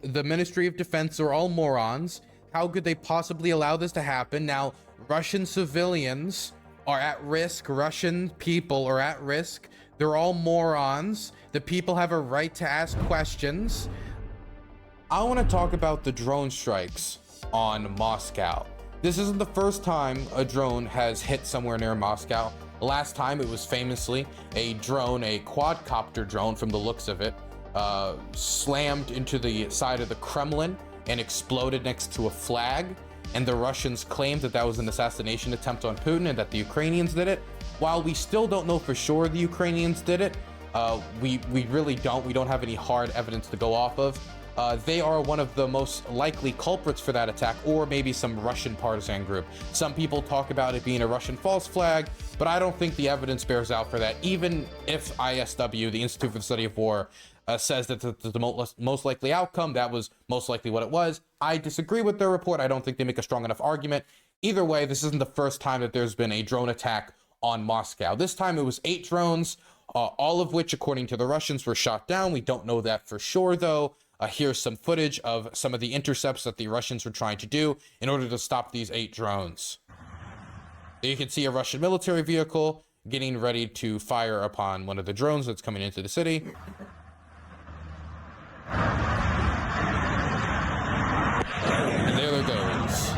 The Ministry of Defense are all morons. How could they possibly allow this to happen? Now, Russian civilians are at risk. Russian people are at risk. They're all morons. The people have a right to ask questions. I want to talk about the drone strikes on Moscow. This isn't the first time a drone has hit somewhere near Moscow. Last time it was famously a drone, a quadcopter drone from the looks of it, slammed into the side of the Kremlin and exploded next to a flag. And the Russians claimed that that was an assassination attempt on Putin and that the Ukrainians did it. While we still don't know for sure the Ukrainians did it, we really don't. We don't have any hard evidence to go off of. They are one of the most likely culprits for that attack, or maybe some Russian partisan group. Some people talk about it being a Russian false flag, but I don't think the evidence bears out for that. Even if ISW, the Institute for the Study of War, says that the most likely outcome, that was most likely what it was. I disagree with their report. I don't think they make a strong enough argument. Either way, this isn't the first time that there's been a drone attack on Moscow. This time it was 8 drones, all of which, according to the Russians, were shot down. We don't know that for sure, though. Here's some footage of some of the intercepts that the Russians were trying to do in order to stop these 8 drones. You can see a Russian military vehicle getting ready to fire upon one of the drones that's coming into the city. And there it goes.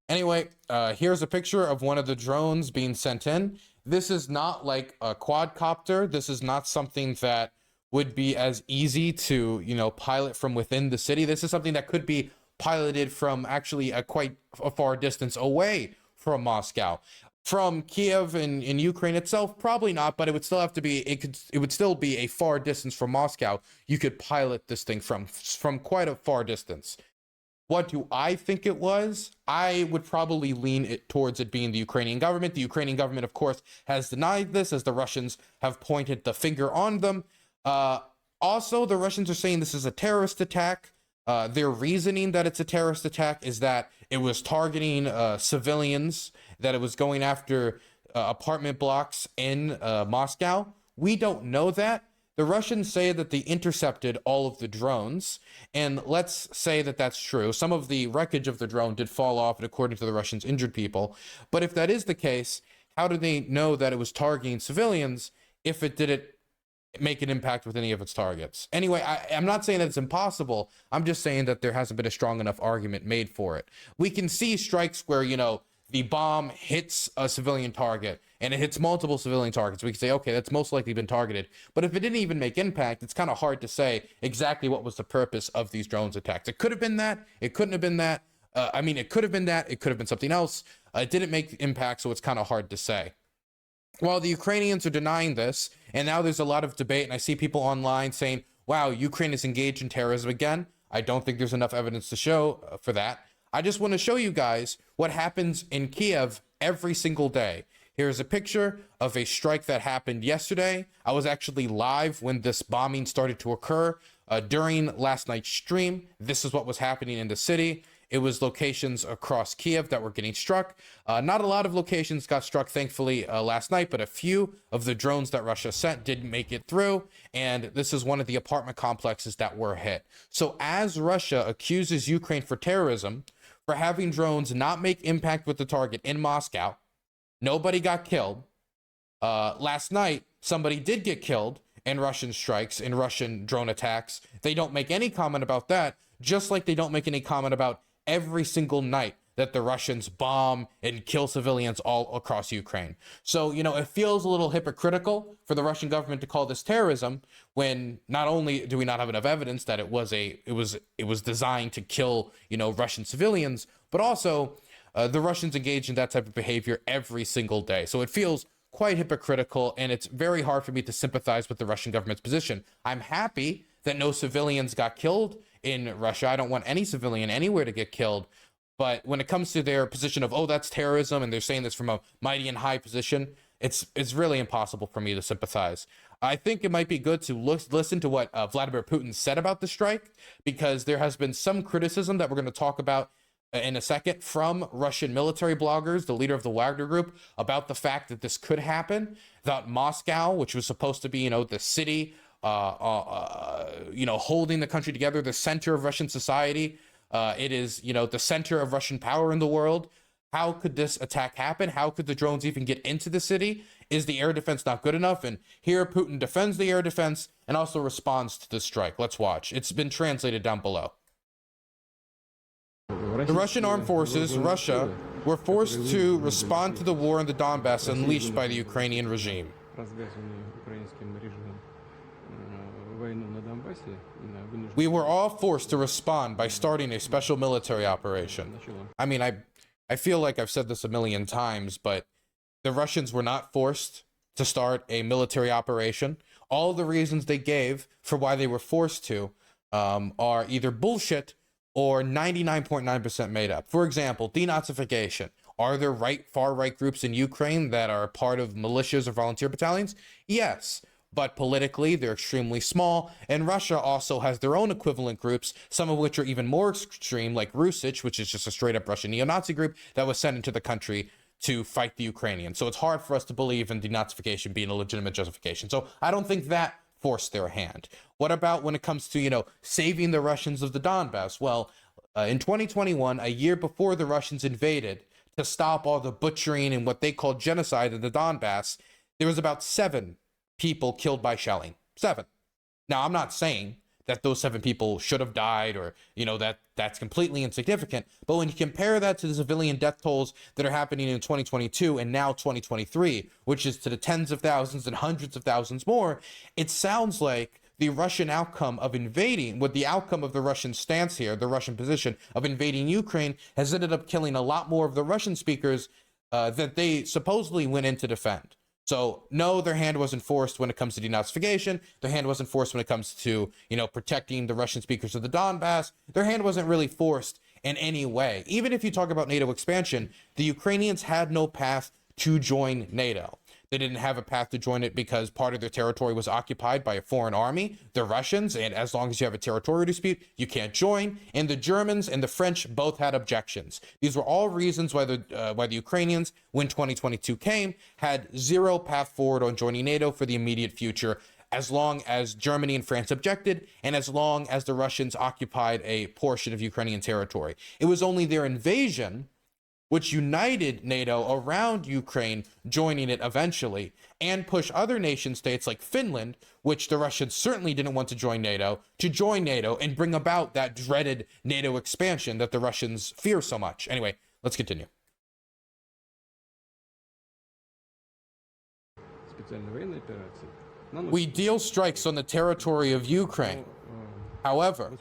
Anyway, here's a picture of one of the drones being sent in. This is not like a quadcopter. This is not something that would be as easy to, pilot from within the city. This is something that could be piloted from actually quite a far distance away from Moscow. From Kiev in Ukraine itself, probably not, but it would still have to be, it would still be a far distance from Moscow. You could pilot this thing from quite a far distance. What do I think it was? I would probably lean it towards it being the Ukrainian government. The Ukrainian government, of course, has denied this, as the Russians have pointed the finger on them. Also, the Russians are saying this is a terrorist attack. Their reasoning that it's a terrorist attack is that it was targeting civilians, that it was going after apartment blocks in Moscow. We don't know that. The Russians say that they intercepted all of the drones, and let's say that that's true. Some of the wreckage of the drone did fall off, and according to the Russians, injured people. But if that is the case, how do they know that it was targeting civilians if it didn't make an impact with any of its targets? Anyway, I'm not saying that it's impossible. I'm just saying that there hasn't been a strong enough argument made for it. We can see strikes where, the bomb hits a civilian target and it hits multiple civilian targets. We can say, okay, that's most likely been targeted. But if it didn't even make impact, it's kind of hard to say exactly what was the purpose of these drones attacks. It could have been that. It couldn't have been that. It could have been that. It could have been something else. It didn't make impact, so it's kind of hard to say. While the Ukrainians are denying this, and now there's a lot of debate, and I see people online saying, wow, Ukraine is engaged in terrorism again. I don't think there's enough evidence to show for that. I just want to show you guys what happens in Kiev every single day. Here's a picture of a strike that happened yesterday. I was actually live when this bombing started to occur during last night's stream. This is what was happening in the city. It was locations across Kiev that were getting struck. Not a lot of locations got struck, thankfully, last night, but a few of the drones that Russia sent didn't make it through. And this is one of the apartment complexes that were hit. So as Russia accuses Ukraine for terrorism, for having drones not make impact with the target in Moscow, nobody got killed. Last night, somebody did get killed in Russian strikes, in Russian drone attacks. They don't make any comment about that, just like they don't make any comment about every single night that the Russians bomb and kill civilians all across Ukraine. So, it feels a little hypocritical for the Russian government to call this terrorism when not only do we not have enough evidence that it was designed to kill, Russian civilians, but also the Russians engage in that type of behavior every single day. So it feels quite hypocritical, and it's very hard for me to sympathize with the Russian government's position. I'm happy that no civilians got killed in Russia. I don't want any civilian anywhere to get killed. But when it comes to their position of, oh, that's terrorism, and they're saying this from a mighty and high position, it's really impossible for me to sympathize. I think it might be good to listen to what Vladimir Putin said about the strike, because there has been some criticism that we're going to talk about in a second from Russian military bloggers, the leader of the Wagner group, about the fact that this could happen, that Moscow, which was supposed to be, the city, holding the country together, the center of Russian society, it is, the center of Russian power in the world. How could this attack happen? How could the drones even get into the city? Is the air defense not good enough? And here Putin defends the air defense and also responds to the strike. Let's watch. It's been translated down below. The Russian armed forces, Russia, were forced to respond to the war in the Donbass unleashed by the Ukrainian regime. We were all forced to respond by starting a special military operation. I mean, I feel like I've said this a million times, but the Russians were not forced to start a military operation. All the reasons they gave for why they were forced to are either bullshit or 99.9% made up. For example, denazification. Are there far-right groups in Ukraine that are part of militias or volunteer battalions? Yes, but politically they're extremely small, and Russia also has their own equivalent groups, some of which are even more extreme, like Rusich, which is just a straight-up Russian neo-Nazi group that was sent into the country to fight the Ukrainians. So it's hard for us to believe in denazification being a legitimate justification. So I don't think that forced their hand. What about when it comes to, saving the Russians of the Donbass? Well, in 2021, a year before the Russians invaded, to stop all the butchering and what they called genocide in the Donbass, there was about 7 people killed by shelling. 7. Now, I'm not saying that those 7 people should have died or, that's completely insignificant. But when you compare that to the civilian death tolls that are happening in 2022 and now 2023, which is to the tens of thousands and hundreds of thousands more, it sounds like the Russian outcome of invading, with the outcome of the Russian stance here, the Russian position of invading Ukraine, has ended up killing a lot more of the Russian speakers that they supposedly went in to defend. So no, their hand wasn't forced when it comes to denazification. Their hand wasn't forced when it comes to, protecting the Russian speakers of the Donbass. Their hand wasn't really forced in any way. Even if you talk about NATO expansion, the Ukrainians had no path to join NATO. They didn't have a path to join it because part of their territory was occupied by a foreign army, the Russians, and as long as you have a territorial dispute, you can't join. And the Germans and the French both had objections. These were all reasons why the Ukrainians, when 2022 came, had zero path forward on joining NATO for the immediate future, as long as Germany and France objected, and as long as the Russians occupied a portion of Ukrainian territory. It was only their invasion which united NATO around Ukraine joining it eventually, and push other nation states like Finland, which the Russians certainly didn't want to join NATO and bring about that dreaded NATO expansion that the Russians fear so much. Anyway, let's continue. We deal strikes on the territory of Ukraine. However,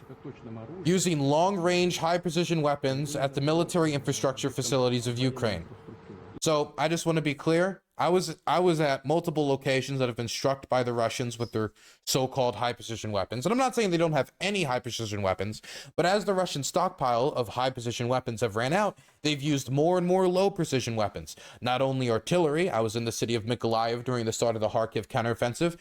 using long-range, high-precision weapons at the military infrastructure facilities of Ukraine. So I just want to be clear. I was at multiple locations that have been struck by the Russians with their so-called high-precision weapons. And I'm not saying they don't have any high-precision weapons, but as the Russian stockpile of high-precision weapons have ran out, they've used more and more low-precision weapons. Not only artillery. I was in the city of Mykolaiv during the start of the Kharkiv counteroffensive,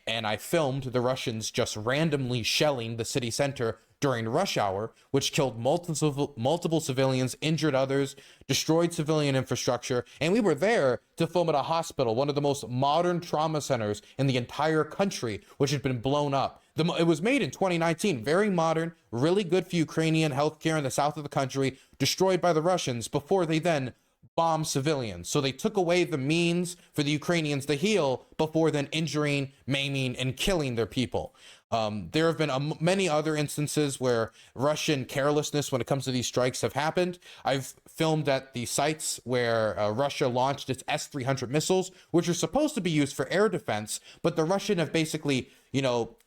and I filmed the Russians just randomly shelling the city center during rush hour, which killed multiple civilians, injured others, destroyed civilian infrastructure, and we were there to film at a hospital, one of the most modern trauma centers in the entire country, which had been blown up. It was made in 2019, very modern, really good for Ukrainian healthcare in the south of the country, destroyed by the Russians before they then bomb civilians. So they took away the means for the Ukrainians to heal before then injuring, maiming, and killing their people. There have been many other instances where Russian carelessness when it comes to these strikes have happened. I've filmed at the sites where Russia launched its S-300 missiles, which are supposed to be used for air defense, but the Russian have basically,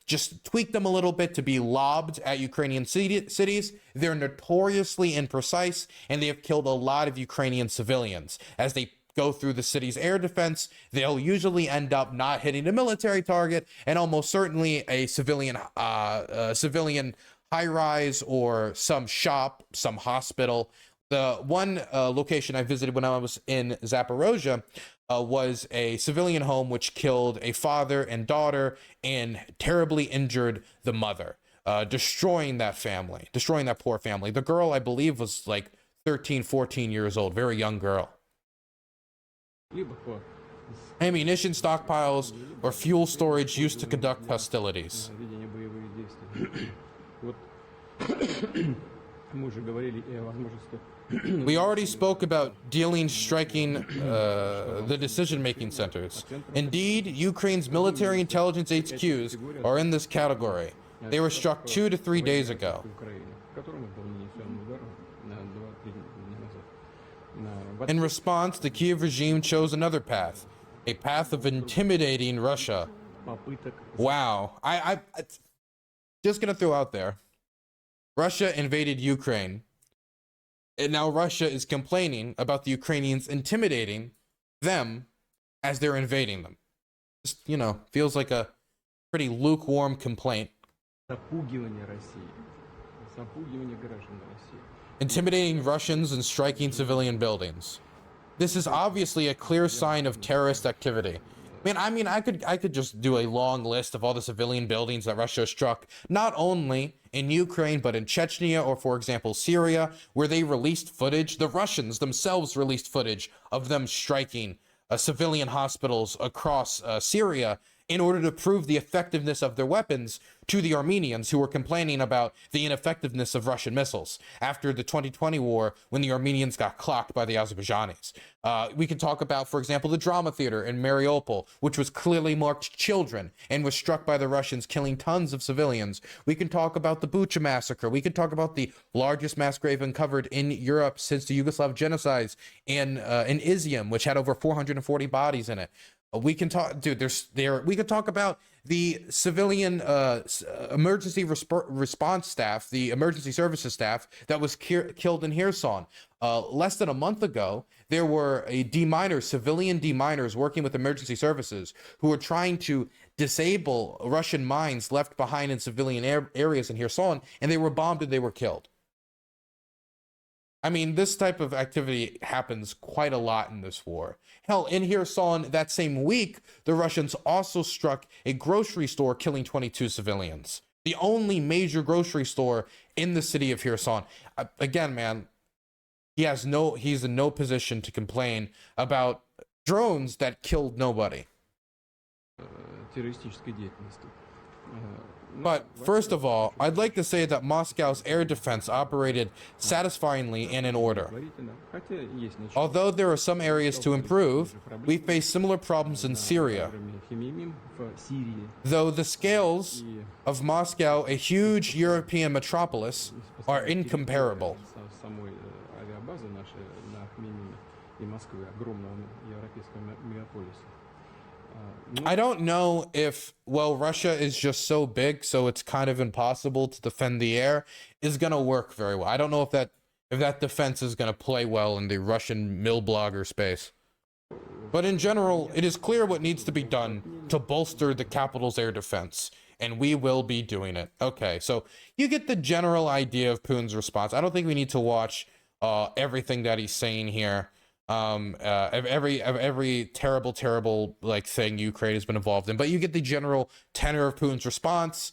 just tweaked them a little bit to be lobbed at Ukrainian cities. They're notoriously imprecise, and they have killed a lot of Ukrainian civilians. As they go through the city's air defense, they'll usually end up not hitting a military target and almost certainly a civilian high-rise or some shop, some hospital. The one location I visited when I was in Zaporozhye was a civilian home which killed a father and daughter and terribly injured the mother, destroying that poor family. The girl, I believe, was like 13, 14 years old, very young girl. Ammunition stockpiles or fuel storage used to conduct hostilities. We already spoke about striking the decision-making centers. Indeed, Ukraine's military intelligence HQs are in this category. They were struck 2 to 3 days ago. In response, the Kiev regime chose another path, a path of intimidating Russia. Wow. I just gonna throw out there, Russia invaded Ukraine, and now Russia is complaining about the Ukrainians intimidating them as they're invading them. Just, you know, feels like a pretty lukewarm complaint. Intimidating Russians and striking civilian buildings. This is obviously a clear sign of terrorist activity. I mean, I could just do a long list of all the civilian buildings that Russia struck, not only in Ukraine, but in Chechnya or, for example, Syria, where they released footage. The Russians themselves released footage of them striking civilian hospitals across Syria in order to prove the effectiveness of their weapons to the Armenians, who were complaining about the ineffectiveness of Russian missiles after the 2020 war, when the Armenians got clocked by the Azerbaijanis. We can talk about, for example, the drama theater in Mariupol, which was clearly marked children and was struck by the Russians, killing tons of civilians. We can talk about the Bucha massacre. We can talk about the largest mass grave uncovered in Europe since the Yugoslav genocides in Izium, which had over 440 bodies in it. We can talk, dude. We could talk about the civilian emergency response staff, the emergency services staff that was killed in Kherson. Less than a month ago, there were civilian deminers working with emergency services who were trying to disable Russian mines left behind in civilian areas in Kherson, and they were bombed and they were killed. I mean, this type of activity happens quite a lot in this war. Hell, in Kherson that same week, the Russians also struck a grocery store, killing 22 civilians. The only major grocery store in the city of Kherson. Again, man, he's in no position to complain about drones that killed nobody. But first of all, I'd like to say that Moscow's air defense operated satisfyingly and in order. Although there are some areas to improve, we face similar problems in Syria. Though the scales of Moscow, a huge European metropolis, are incomparable. I don't know if, well, Russia is just so big, so it's kind of impossible to defend the air, is going to work very well. I don't know if that defense is going to play well in the Russian mill blogger space. But in general, it is clear what needs to be done to bolster the capital's air defense, and we will be doing it. Okay, so you get the general idea of Putin's response. I don't think we need to watch everything that he's saying here. Every terrible like thing Ukraine has been involved in, but you get the general tenor of Putin's response.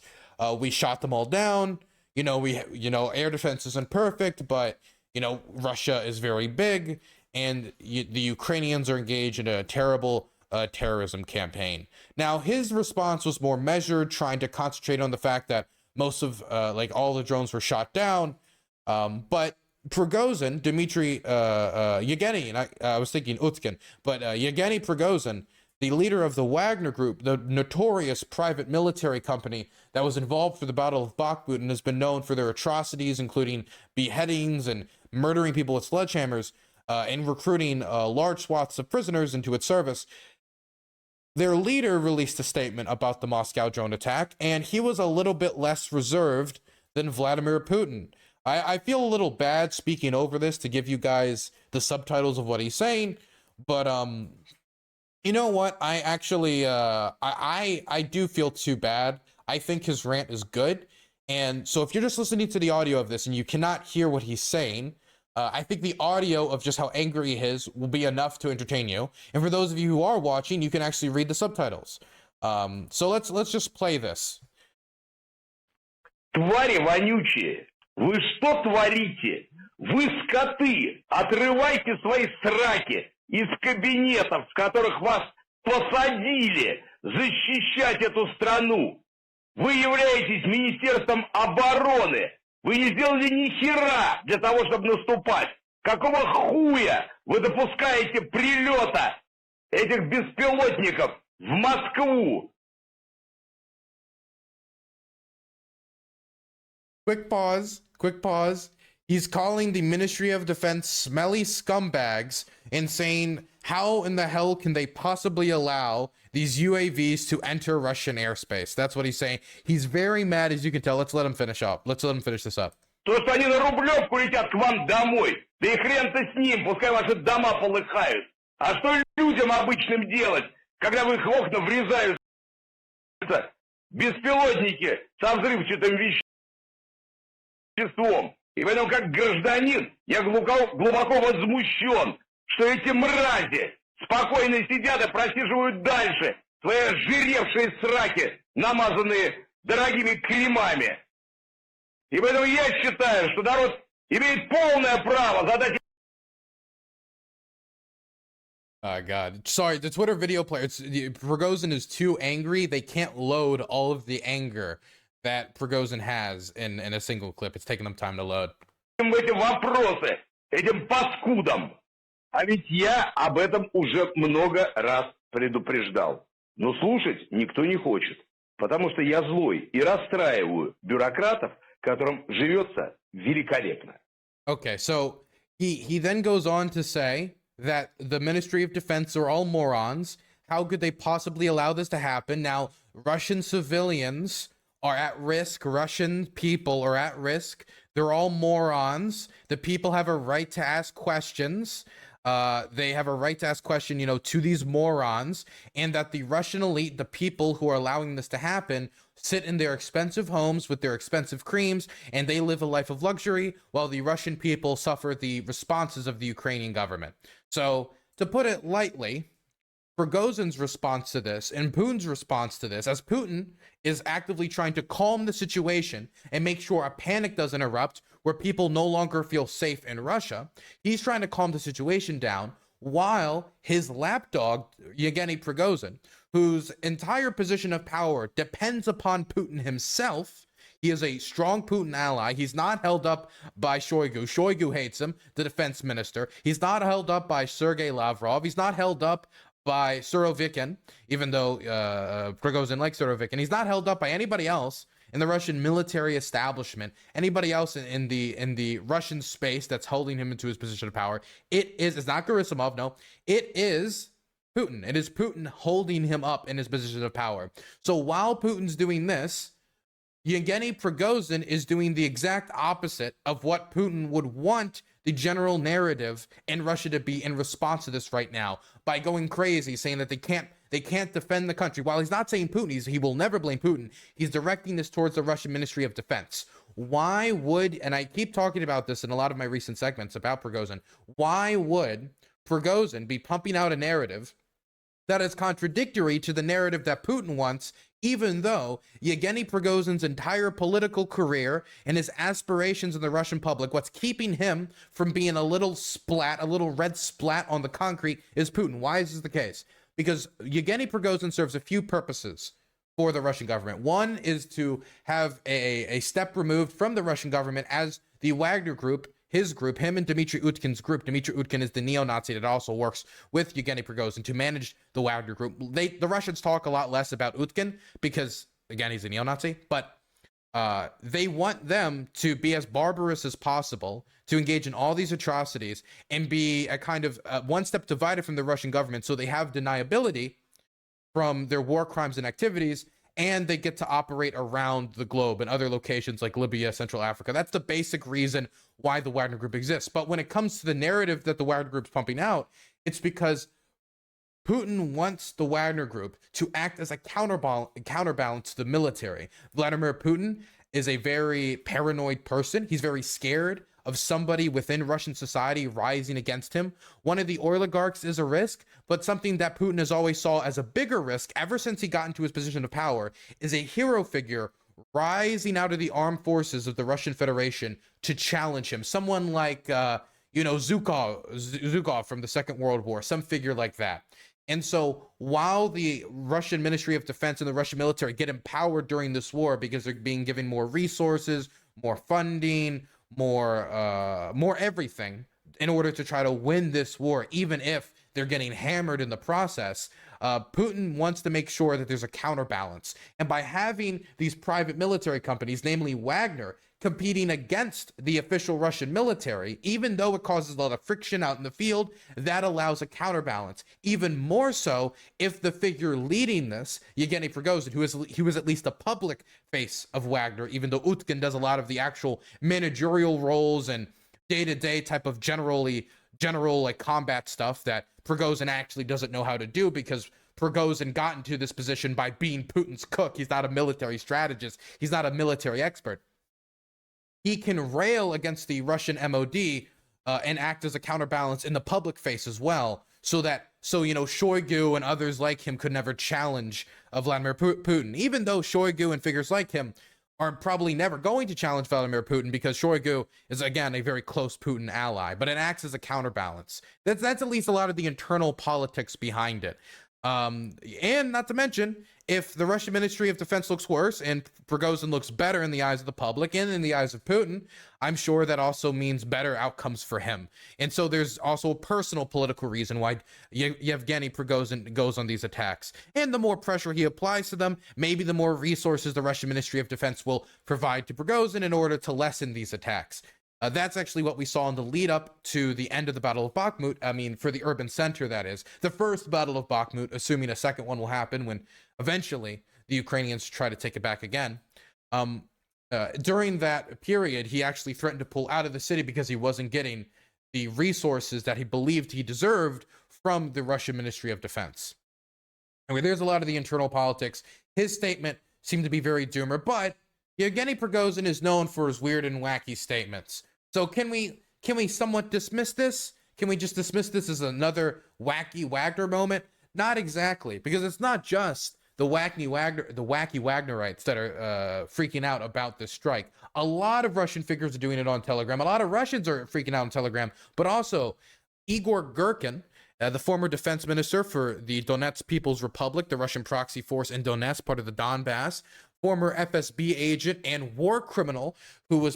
We shot them all down. Air defense isn't perfect, but Russia is very big, and the Ukrainians are engaged in a terrible terrorism campaign. Now, his response was more measured, trying to concentrate on the fact that most of all the drones were shot down, but Prigozhin, Dmitry Yevgeny, and I was thinking Utkin, but Yevgeny Prigozhin, the leader of the Wagner Group, the notorious private military company that was involved for the Battle of Bakhmut and has been known for their atrocities, including beheadings and murdering people with sledgehammers, and recruiting large swaths of prisoners into its service. Their leader released a statement about the Moscow drone attack, and he was a little bit less reserved than Vladimir Putin. I feel a little bad speaking over this to give you guys the subtitles of what he's saying, but you know what? I actually I do feel too bad. I think his rant is good, and so if you're just listening to the audio of this and you cannot hear what he's saying, I think the audio of just how angry he is will be enough to entertain you. And for those of you who are watching, you can actually read the subtitles. So let's just play this. Твари вонючие! Вы что творите? Вы, скоты, отрывайте свои сраки из кабинетов, в которых вас посадили защищать эту страну. Вы являетесь Министерством обороны. Вы не сделали ни хера для того, чтобы наступать. Какого хуя вы допускаете прилета этих беспилотников в Москву? Quick pause. Quick pause. He's calling the Ministry of Defense smelly scumbags and saying, how in the hell can they possibly allow these UAVs to enter Russian airspace? That's what he's saying. He's very mad, as you can tell. Let's let him finish up. Let's let him finish this up. То, что они на Рублевку летят к вам домой, да и хрен-то с ним, пускай ваши дома полыхают. А что людям обычным делать, когда в их окна врезаются беспилотники со взрывчатым веществом? И поэтому, как гражданин, я глубоко возмущен, что эти мрази спокойно сидят и просиживают дальше свои ожиревшие сраки, намазанные дорогими кремами. И поэтому я считаю, что народ имеет полное право задать... God. Sorry, the Twitter video player, Prigozhin is too angry. They can't load all of the anger that Prigozhin has in a single clip. It's taking them time to load. Эти вопросы этим паскудам. А ведь я об этом уже много раз предупреждал. Но слушать никто не хочет. Потому что я злой и расстраиваю бюрократов, которым живется великолепно. Okay, so he then goes on to say that the Ministry of Defense are all morons. How could they possibly allow this to happen? Now, Russian civilians are at risk. Russian people are at risk. They're all morons. The people have a right to ask questions. They have a right to ask question, to these morons, and that the Russian elite, the people who are allowing this to happen, sit in their expensive homes with their expensive creams, and they live a life of luxury while the Russian people suffer the responses of the Ukrainian government. So, to put it lightly, Prigozhin's response to this and Putin's response to this, as Putin is actively trying to calm the situation and make sure a panic doesn't erupt where people no longer feel safe in Russia, he's trying to calm the situation down while his lapdog, Yevgeny Prigozhin, whose entire position of power depends upon Putin himself. He is a strong Putin ally. He's not held up by Shoigu. Shoigu hates him, the defense minister. He's not held up by Sergei Lavrov. He's not held up by Surovikin, even though Prigozhin likes Surovikin. He's not held up by anybody else in the Russian military establishment, anybody else in the Russian space that's holding him into his position of power. It's not Gerasimov, no. It is Putin. It is Putin holding him up in his position of power. So while Putin's doing this, Yevgeny Prigozhin is doing the exact opposite of what Putin would want the general narrative in Russia to be in response to this right now, by going crazy, saying that they can't defend the country. While he's not saying Putin, he will never blame Putin. He's directing this towards the Russian Ministry of Defense. Why would, and I keep talking about this in a lot of my recent segments about Prigozhin, why would Prigozhin be pumping out a narrative that is contradictory to the narrative that Putin wants, even though Yevgeny Prigozhin's entire political career and his aspirations in the Russian public, what's keeping him from being a little red splat on the concrete, is Putin. Why is this the case? Because Yevgeny Prigozhin serves a few purposes for the Russian government. One is to have a step removed from the Russian government as the Wagner Group, his group, him and Dmitry Utkin's group. Dmitry Utkin is the neo-Nazi that also works with Yevgeny Prigozhin to manage the Wagner Group. The Russians talk a lot less about Utkin because, again, he's a neo-Nazi, but they want them to be as barbarous as possible, to engage in all these atrocities and be a kind of one step divided from the Russian government, so they have deniability from their war crimes and activities, and they get to operate around the globe in other locations like Libya, Central Africa. That's the basic reason why the Wagner Group exists. But when it comes to the narrative that the Wagner Group's pumping out, it's because Putin wants the Wagner Group to act as a counterbalance to the military. Vladimir Putin is a very paranoid person. He's very scared of somebody within Russian society rising against him. One of the oligarchs is a risk, but something that Putin has always saw as a bigger risk ever since he got into his position of power is a hero figure rising out of the armed forces of the Russian Federation to challenge him. Someone like, Zhukov from the Second World War, some figure like that. And so while the Russian Ministry of Defense and the Russian military get empowered during this war because they're being given more resources, more funding, more everything in order to try to win this war, even if they're getting hammered in the process, Putin wants to make sure that there's a counterbalance. And by having these private military companies, namely Wagner, competing against the official Russian military, even though it causes a lot of friction out in the field, that allows a counterbalance. Even more so if the figure leading this, Yevgeny Prigozhin, who was at least a public face of Wagner, even though Utkin does a lot of the actual managerial roles and day-to-day type of general like combat stuff that Prigozhin actually doesn't know how to do, because Prigozhin got into this position by being Putin's cook. He's not a military strategist. He's not a military expert. He can rail against the Russian MOD and act as a counterbalance in the public face as well, so Shoigu and others like him could never challenge Vladimir Putin, even though Shoigu and figures like him are probably never going to challenge Vladimir Putin, because Shoigu is, again, a very close Putin ally, but it acts as a counterbalance. That's at least a lot of the internal politics behind it. And not to mention, if the Russian Ministry of Defense looks worse and Prigozhin looks better in the eyes of the public and in the eyes of Putin, I'm sure that also means better outcomes for him. And so there's also a personal political reason why Yevgeny Prigozhin goes on these attacks. And the more pressure he applies to them, maybe the more resources the Russian Ministry of Defense will provide to Prigozhin in order to lessen these attacks. That's actually what we saw in the lead up to the end of the Battle of Bakhmut. I mean, for the urban center, that is. The first Battle of Bakhmut, assuming a second one will happen when eventually the Ukrainians try to take it back again. During that period, he actually threatened to pull out of the city because he wasn't getting the resources that he believed he deserved from the Russian Ministry of Defense. Anyway, there's a lot of the internal politics. His statement seemed to be very doomer, but Yevgeny Prigozhin is known for his weird and wacky statements. So can we somewhat dismiss this? Can we just dismiss this as another wacky Wagner moment? Not exactly, because it's not just the wacky Wagnerites that are freaking out about this strike. A lot of Russian figures are doing it on Telegram. A lot of Russians are freaking out on Telegram, but also Igor Girkin, the former defense minister for the Donetsk People's Republic, the Russian proxy force in Donetsk, part of the Donbass, former FSB agent and war criminal who was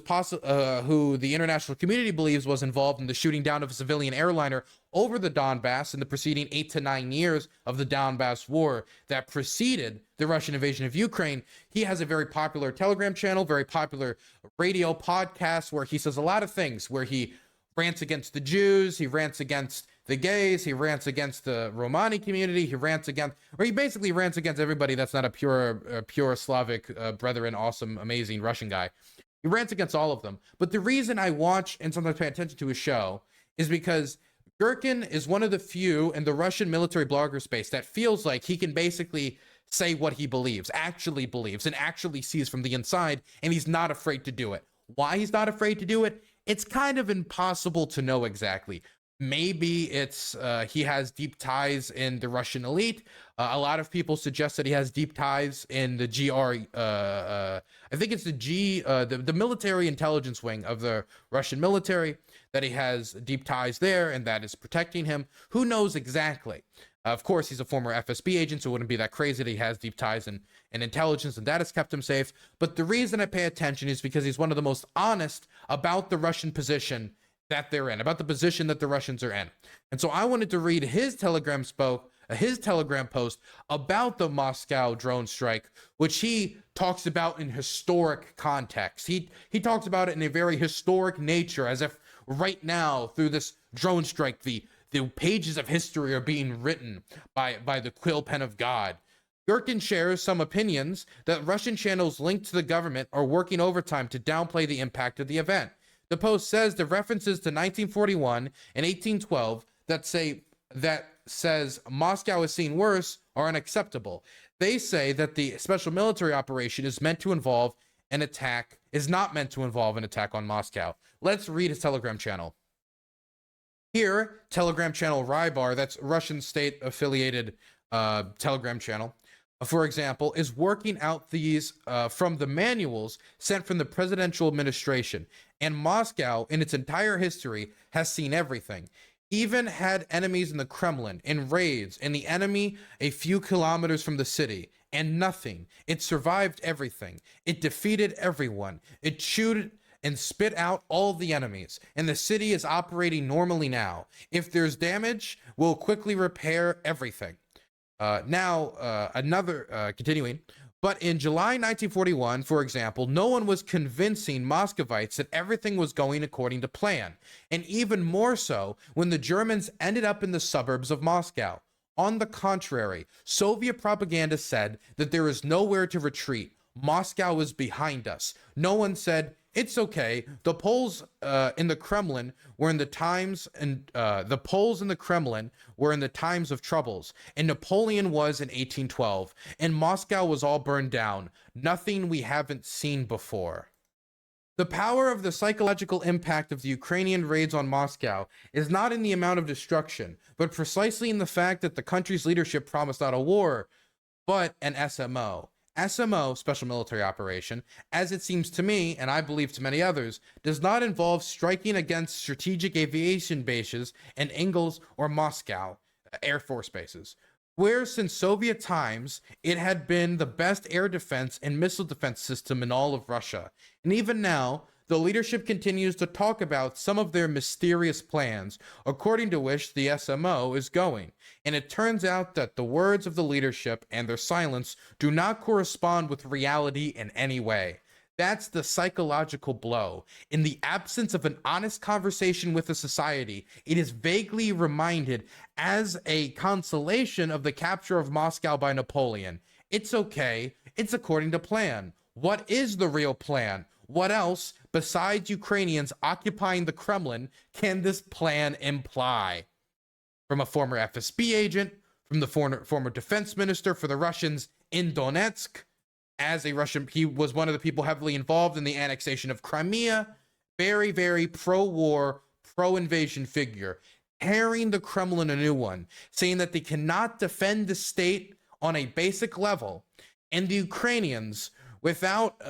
who the international community believes was involved in the shooting down of a civilian airliner over the Donbass in the preceding 8 to 9 years of the Donbass war that preceded the Russian invasion of Ukraine. He has a very popular Telegram channel, very popular radio podcast where he says a lot of things, where he rants against the Jews, he rants against the gays, he rants against the Romani community, he basically rants against everybody that's not a pure Slavic brethren, awesome, amazing Russian guy. He rants against all of them. But the reason I watch and sometimes pay attention to his show is because Girkin is one of the few in the Russian military blogger space that feels like he can basically say what he believes, actually believes, and actually sees from the inside, and he's not afraid to do it. Why he's not afraid to do it? It's kind of impossible to know exactly. Maybe it's he has deep ties in the Russian elite. A lot of people suggest that he has deep ties in the I think it's the military intelligence wing of the Russian military, that he has deep ties there and that is protecting him. Who knows exactly? Of course, he's a former FSB agent, so it wouldn't be that crazy that he has deep ties in intelligence, and that has kept him safe. But the reason I pay attention is because he's one of the most honest about the Russian position that they're in, about the position that the Russians are in. And so I wanted to read his Telegram post about the Moscow drone strike, which he talks about in historic context. He talks about it in a very historic nature, as if right now, through this drone strike, the pages of history are being written by the quill pen of God. Girkin shares some opinions that Russian channels linked to the government are working overtime to downplay the impact of the event. The post says the references to 1941 and 1812 that says Moscow is seen worse are unacceptable. They say that the special military operation is not meant to involve an attack on Moscow. Let's read his Telegram channel. Here, Telegram channel Rybar, that's Russian state affiliated Telegram channel. for example, is working out these from the manuals sent from the presidential administration. And Moscow, in its entire history, has seen everything. Even had enemies in the Kremlin, in raids, and the enemy a few kilometers from the city, and nothing. It survived everything. It defeated everyone. It chewed and spit out all the enemies, and the city is operating normally now. If there's damage, we'll quickly repair everything. Continuing. But in July 1941, for example, no one was convincing Muscovites that everything was going according to plan, and even more so when the Germans ended up in the suburbs of Moscow. On the contrary, Soviet propaganda said that there is nowhere to retreat. Moscow is behind us. No one said, it's okay. The Poles in the Kremlin were in the times, and the Poles in the Kremlin were in the times of troubles, and Napoleon was in 1812, and Moscow was all burned down. Nothing we haven't seen before. The power of the psychological impact of the Ukrainian raids on Moscow is not in the amount of destruction, but precisely in the fact that the country's leadership promised not a war, but an SMO. SMO, Special Military Operation, as it seems to me, and I believe to many others, does not involve striking against strategic aviation bases in Engels or Moscow Air Force bases, where since Soviet times, it had been the best air defense and missile defense system in all of Russia. And even now, the leadership continues to talk about some of their mysterious plans, according to which the SMO is going. And it turns out that the words of the leadership and their silence do not correspond with reality in any way. That's the psychological blow. In the absence of an honest conversation with the society, it is vaguely reminded as a consolation of the capture of Moscow by Napoleon. It's okay. It's according to plan. What is the real plan? What else, besides Ukrainians occupying the Kremlin, can this plan imply? From a former FSB agent, from the former defense minister for the Russians in Donetsk, as a Russian, he was one of the people heavily involved in the annexation of Crimea, very, very pro-war, pro-invasion figure, tearing the Kremlin a new one, saying that they cannot defend the state on a basic level, and the Ukrainians, without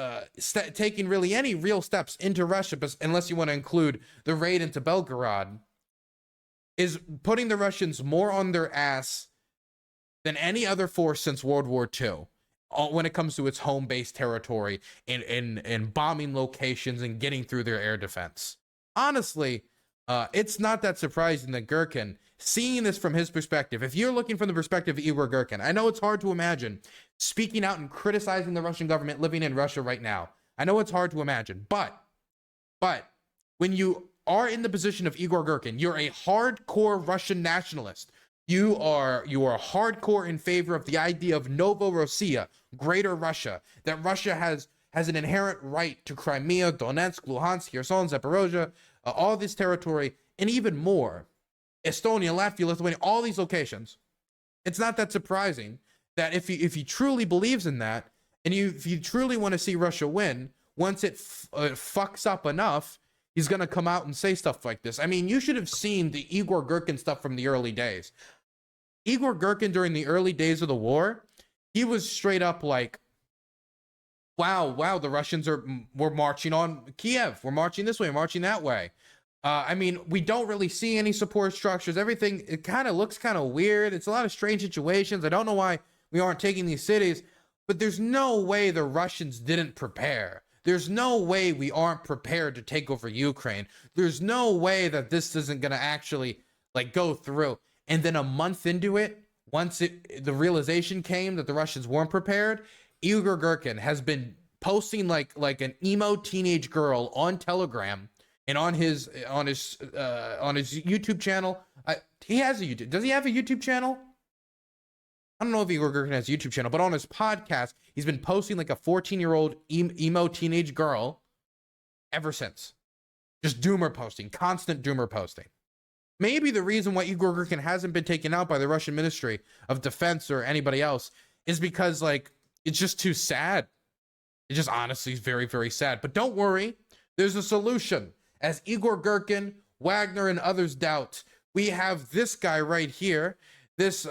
taking really any real steps into Russia, unless you want to include the raid into Belgorod, is putting the Russians more on their ass than any other force since World War II when it comes to its home-based territory and bombing locations and getting through their air defense. Honestly, it's not that surprising that Gherkin, seeing this from his perspective, if you're looking from the perspective of Igor Gherkin, I know it's hard to imagine speaking out and criticizing the Russian government living in Russia right now. I know it's hard to imagine, but when you are in the position of Igor Gherkin, you're a hardcore Russian nationalist. You are hardcore in favor of the idea of Novorossiya, Greater Russia, that Russia has an inherent right to Crimea, Donetsk, Luhansk, Kherson, Zaporozhye, all this territory, and even more. Estonia, Latvia, Lithuania, all these locations. It's not that surprising that if he truly believes in that, and if you truly want to see Russia win, once it fucks up enough, he's going to come out and say stuff like this. I mean, you should have seen the Igor Gherkin stuff from the early days. Igor Gherkin, during the early days of the war, he was straight up like, wow, the Russians were marching on Kiev. We're marching this way, marching that way. I mean, we don't really see any support structures. Everything, it kind of looks kind of weird. It's a lot of strange situations. I don't know why we aren't taking these cities, but there's no way the Russians didn't prepare. There's no way we aren't prepared to take over Ukraine. There's no way that this isn't going to actually like go through. And then a month into it, once the realization came that the Russians weren't prepared, Igor Gherkin has been posting like an emo teenage girl on Telegram and on his YouTube channel. He has a YouTube. Does he have a YouTube channel? I don't know if Igor Gherkin has a YouTube channel, but on his podcast, he's been posting like a 14-year-old emo teenage girl ever since. Just doomer posting, constant doomer posting. Maybe the reason why Igor Gherkin hasn't been taken out by the Russian Ministry of Defense or anybody else is because, like, it's just too sad. It just honestly is very, very sad. But don't worry, there's a solution. As Igor Gherkin, Wagner, and others doubt, we have this guy right here, this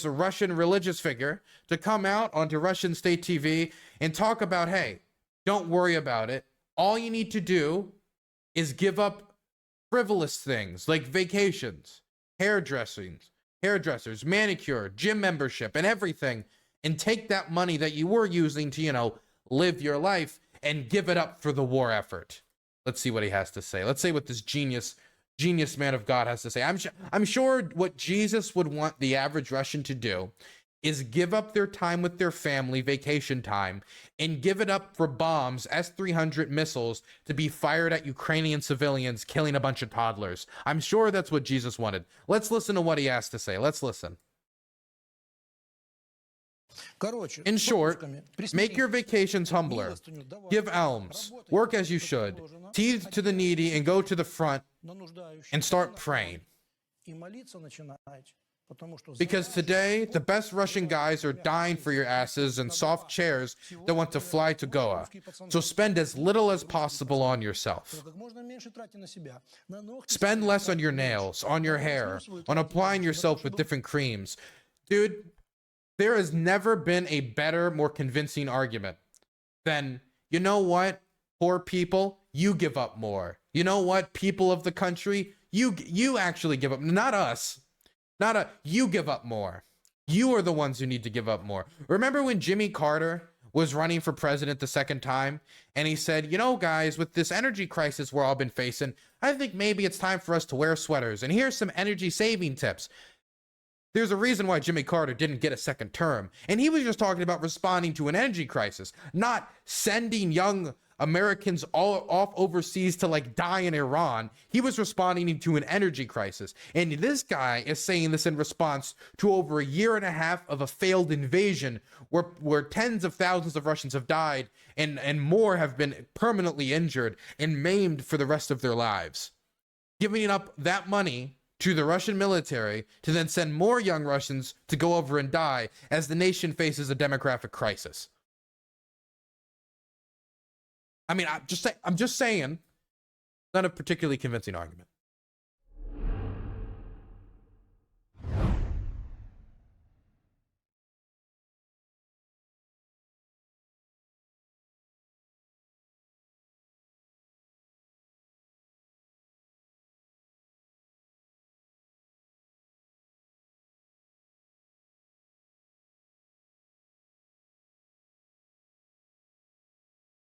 Russian religious figure to come out onto Russian state TV and talk about, hey, don't worry about it. All you need to do is give up frivolous things like vacations, hairdressers, manicure, gym membership, and everything, and take that money that you were using to, you know, live your life and give it up for the war effort. Let's see what he has to say. Let's see what this genius man of God has to say. I'm sure what Jesus would want the average Russian to do is give up their time with their family, vacation time, and give it up for bombs, S-300 missiles, to be fired at Ukrainian civilians, killing a bunch of toddlers. I'm sure that's what Jesus wanted. Let's listen to what he has to say. Let's listen. In short, make your vacations humbler, give alms, work as you should, tithe to the needy, and go to the front and start praying. Because today, the best Russian guys are dying for your asses in soft chairs that want to fly to Goa. So spend as little as possible on yourself. Spend less on your nails, on your hair, on applying yourself with different creams. Dude, there has never been a better, more convincing argument than, you know what, poor people, you give up more. You know what, people of the country, you actually give up, not us. You give up more. You are the ones who need to give up more. Remember when Jimmy Carter was running for president the second time, and he said, you know, guys, with this energy crisis we're all been facing, I think maybe it's time for us to wear sweaters. And here's some energy saving tips. There's a reason why Jimmy Carter didn't get a second term. And he was just talking about responding to an energy crisis, not sending young Americans all off overseas to like die in Iran. He was responding to an energy crisis. And this guy is saying this in response to over a year and a half of a failed invasion where tens of thousands of Russians have died and more have been permanently injured and maimed for the rest of their lives. Giving up that money to the Russian military to then send more young Russians to go over and die as the nation faces a demographic crisis. I mean, I'm just saying, not a particularly convincing argument.